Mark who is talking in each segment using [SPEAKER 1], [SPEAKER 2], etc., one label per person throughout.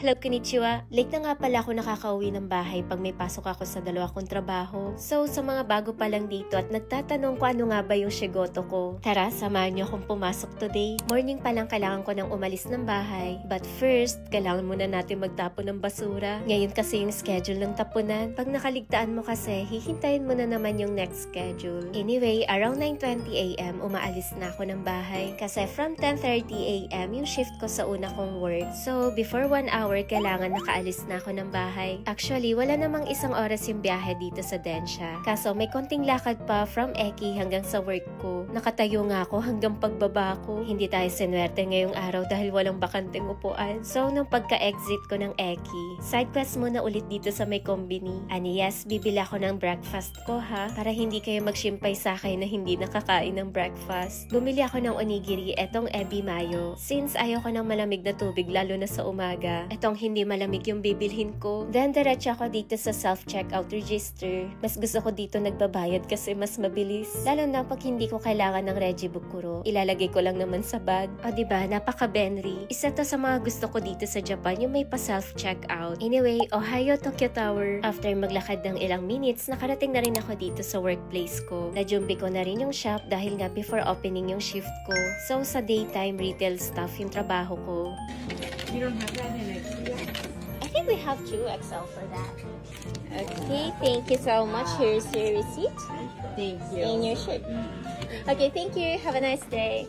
[SPEAKER 1] Hello, konnichiwa. Late na nga pala ako nakakauwi ng bahay pag may pasok ako sa dalawa kong trabaho. So, sa mga bago pa lang dito at nagtatanong kung ano nga ba yung shigoto ko, tara, samahan niyo akong pumasok today. Morning pa lang kailangan ko nang umalis ng bahay. But first, kailangan muna natin magtapon ng basura. Ngayon kasi yung schedule ng tapunan. Pag nakaligtaan mo kasi, hihintayin mo na naman yung next schedule. Anyway, around 9:20 AM, umaalis na ako ng bahay. Kasi from 10:30 AM, yung shift ko sa una kong work. So, before 1 hour, kailangan nakaalis na ako ng bahay. Actually, wala namang isang oras yung biyahe dito sa Densha. Kaso may konting lakad pa from Eki hanggang sa work ko. Nakatayo nga ako hanggang pagbaba ko. Hindi tayo sinwerte ngayong araw dahil walang bakanteng upuan. So, nung pagka-exit ko ng Eki, side quest muna ulit dito sa may kombini. Ani yes, bibili ako ng breakfast ko ha, para hindi kayo magsimpay sa akin na hindi nakakain ng breakfast. Bumili ako ng onigiri, etong ebi mayo. Since ayaw ko ng malamig na tubig lalo na sa umaga, etong hindi malamig yung bibilhin ko. Then diretso ako dito sa self-checkout register. Mas gusto ko dito nagbabayad kasi mas mabilis. Lalo na pag hindi ko kailangan ng Regibukuro. Ilalagay ko lang naman sa bag. O diba, napaka-benry. Isa to sa mga gusto ko dito sa Japan, yung may pa self-checkout. Anyway, Ohio Tokyo Tower. After maglakad ng ilang minutes, nakarating na rin ako dito sa workplace ko. Najumbi ko na rin yung shop dahil nga before opening yung shift ko. So sa daytime retail staff yung trabaho ko.
[SPEAKER 2] You don't have that in it.
[SPEAKER 3] I think we have 2XL for that. Okay, thank you so much. Here's your receipt
[SPEAKER 2] Thank
[SPEAKER 3] and your shirt. Okay, thank you. Have a nice day.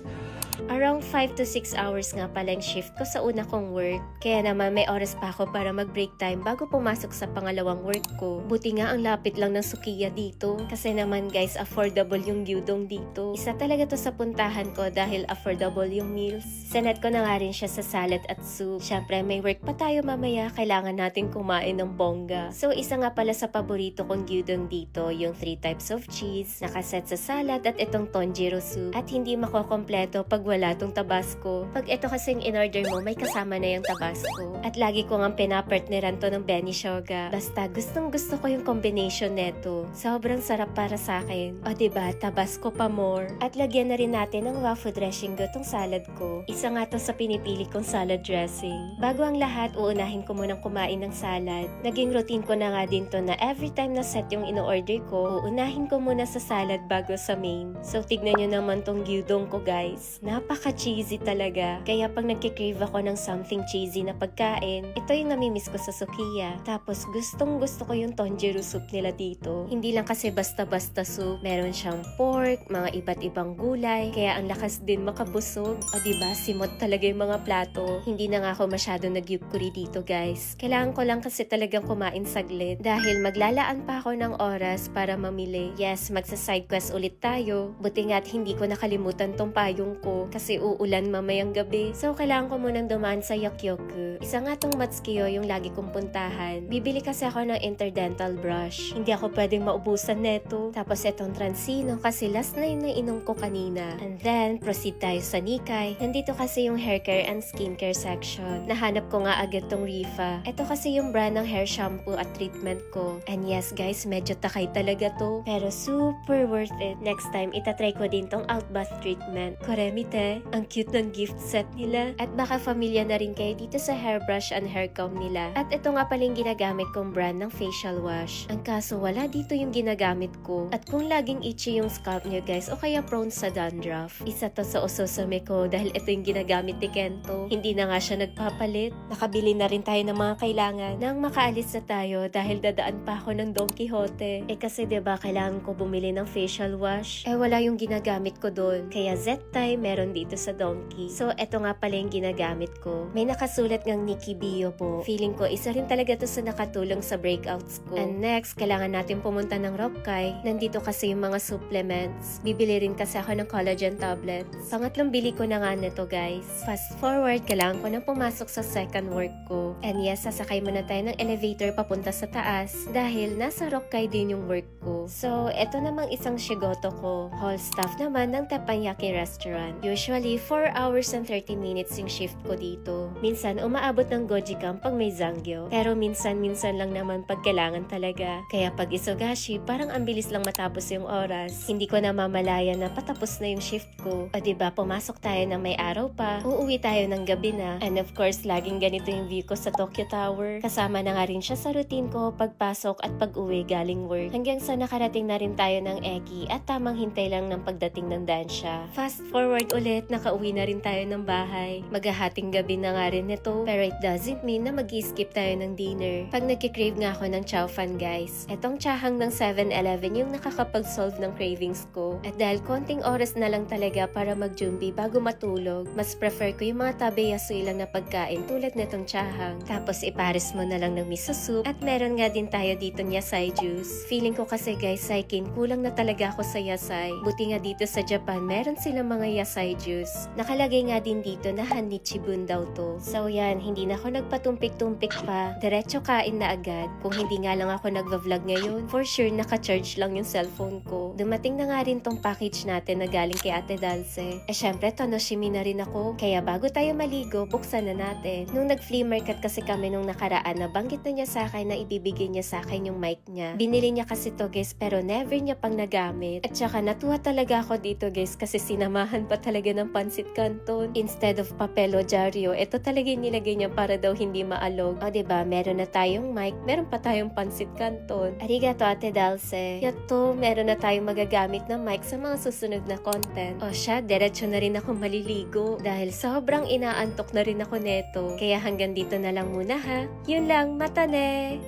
[SPEAKER 1] Around 5 to 6 hours nga pala yung shift ko sa una kong work. Kaya naman may oras pa ako para mag-break time bago pumasok sa pangalawang work ko. Buti nga ang lapit lang ng Sukiya dito. Kasi naman guys, affordable yung gyudong dito. Isa talaga to sa puntahan ko dahil affordable yung meals. Sanet ko na nga rin siya sa salad at soup. Syempre may work pa tayo mamaya, kailangan natin kumain ng bongga. So isa nga pala sa paborito kong gyudong dito, yung 3 types of cheese, nakaset sa salad at itong tonjiro soup. At hindi makokompleto pag wala tong tabasco. Pag ito kasing in-order mo, may kasama na yung tabasco. At lagi ko nga pinapartneran to ng Benishoga. Basta gustong gusto ko yung combination neto. Sobrang sarap para sa akin. O diba, tabasco pa more. At lagyan na rin natin ng wafu dressing tong salad ko. Isa nga to sa pinipili kong salad dressing. Bago ang lahat, uunahin ko munang kumain ng salad. Naging routine ko na nga din to na every time na set yung in-order ko, uunahin ko muna sa salad bago sa main. So tignan nyo naman tong gyudong ko guys. Napaka-cheesy talaga. Kaya pag nagkikrave ako ng something cheesy na pagkain, ito yung namimiss ko sa Sukiya. Tapos gustong gusto ko yung tonjiro soup nila dito. Hindi lang kasi basta-basta soup. Meron siyang pork, mga iba't ibang gulay. Kaya ang lakas din makabusog. O diba, simot talaga yung mga plato. Hindi na nga ako masyado nagyukuri dito guys. Kailangan ko lang kasi talagang kumain saglit. Dahil maglalaan pa ako ng oras para mamili. Yes, magsa-side quest ulit tayo. Buti nga't hindi ko nakalimutan tong payong ko. Kasi uulan mamayang gabi. So, kailangan ko munang dumaan sa Yakyoku. Isa nga tong Matsukiyo yung lagi kong puntahan. Bibili kasi ako ng interdental brush. Hindi ako pwedeng maubusan neto. Tapos itong Transino kasi last na yun na inom ko kanina. And then, proceed tayo sa Nikkei. Nandito kasi yung hair care and skincare section. Nahanap ko nga agad tong Rifa. Ito kasi yung brand ng hair shampoo at treatment ko. And yes guys, medyo takay talaga to. Pero super worth it. Next time, itatry ko din tong Outbath treatment. Koremite, ang cute ng gift set nila. At baka familiar na rin kayo dito sa hairbrush and hair comb nila. At ito nga paling ginagamit kong brand ng facial wash. Ang kaso wala dito yung ginagamit ko. At kung laging itchy yung scalp nyo guys o kaya prone sa dandruff, isa to sa usosame ko dahil ito yung ginagamit ni Kento. Hindi na nga siya nagpapalit. Nakabili na rin tayo ng mga kailangan nang makaalis na tayo dahil dadaan pa ako ng Don Quixote. Kasi diba kailangan ko bumili ng facial wash? Wala yung ginagamit ko doon. Kaya Z-Time meron dito sa Donkey. So, eto nga pala yung ginagamit ko. May nakasulat ngang Nikki Bio po. Feeling ko, isa rin talaga to sa nakatulong sa breakouts ko. And next, kailangan natin pumunta ng Rokkai. Nandito kasi yung mga supplements. Bibili rin kasi ako ng collagen tablets. Pangatlong bili ko na nga nito guys. Fast forward, kailangan ko nang pumasok sa second work ko. And yes, sasakay muna tayo ng elevator papunta sa taas dahil nasa Rokkai din yung work ko. So, eto namang isang shigoto ko. Hall staff naman ng Teppanyaki Restaurant. Usually, 4 hours and 30 minutes yung shift ko dito. Minsan, umaabot ng Goji Camp pag may Zangyo. Pero minsan lang naman pag kailangan talaga. Kaya pag Isogashi, parang ang bilis lang matapos yung oras. Hindi ko na mamalaya na patapos na yung shift ko. O diba, pumasok tayo ng may araw pa, uuwi tayo ng gabi na. And of course, laging ganito yung view ko sa Tokyo Tower. Kasama na nga rin siya sa routine ko pagpasok at pag-uwi galing work. Hanggang sa nakarating na rin tayo ng Eki at tamang hintay lang ng pagdating ng Dansha. Fast forward ulit, nakauwi na rin tayo ng bahay. Maghahating gabi na nga rin nito, pero it doesn't mean na mag-skip tayo ng dinner. Pag nagkikrave nga ako ng chow fan guys, etong tsahang ng 7-Eleven yung nakakapag-solve ng cravings ko. At dahil konting oras na lang talaga para mag-jumbi bago matulog, mas prefer ko yung mga tabe-yasui lang na pagkain tulad netong tsahang. Tapos ipares mo na lang ng miso soup at meron nga din tayo dito yasai juice. Feeling ko kasi guys, Saikin, kulang na talaga ako sa yasai. Buti nga dito sa Japan, meron silang mga yasai juice. Nakalagay nga din dito na Hanichibun daw to. So yan, hindi na ako nagpatumpik-tumpik pa. Diretso kain na agad. Kung hindi nga lang ako nagva-vlog ngayon, for sure naka-charge lang yung cellphone ko. Dumating na nga rin tong package natin na galing kay Ate Dalce. Syempre, tonoshimi na rin ako. Kaya bago tayo maligo, buksan na natin. Nung nag-flea market kasi kami nung nakaraan, nabanggit na niya sa akin na ibibigay niya sa akin yung mic niya. Binili niya kasi to guys, pero never niya pang nagamit. At saka natuwa talaga ako dito guys kasi sinamahan pa talaga ng pansit canton. Instead of papel o dyaryo, ito talaga yung nilagay niya para daw hindi maalog. O diba, meron na tayong mic, meron pa tayong pansit canton. Arigato Ate Dalce. Yato, meron na tayong magagamit na mic sa mga susunod na content. O siya, diretso na rin ako maliligo dahil sobrang inaantok na rin ako neto. Kaya hanggang dito na lang muna ha. Yun lang, mata ne!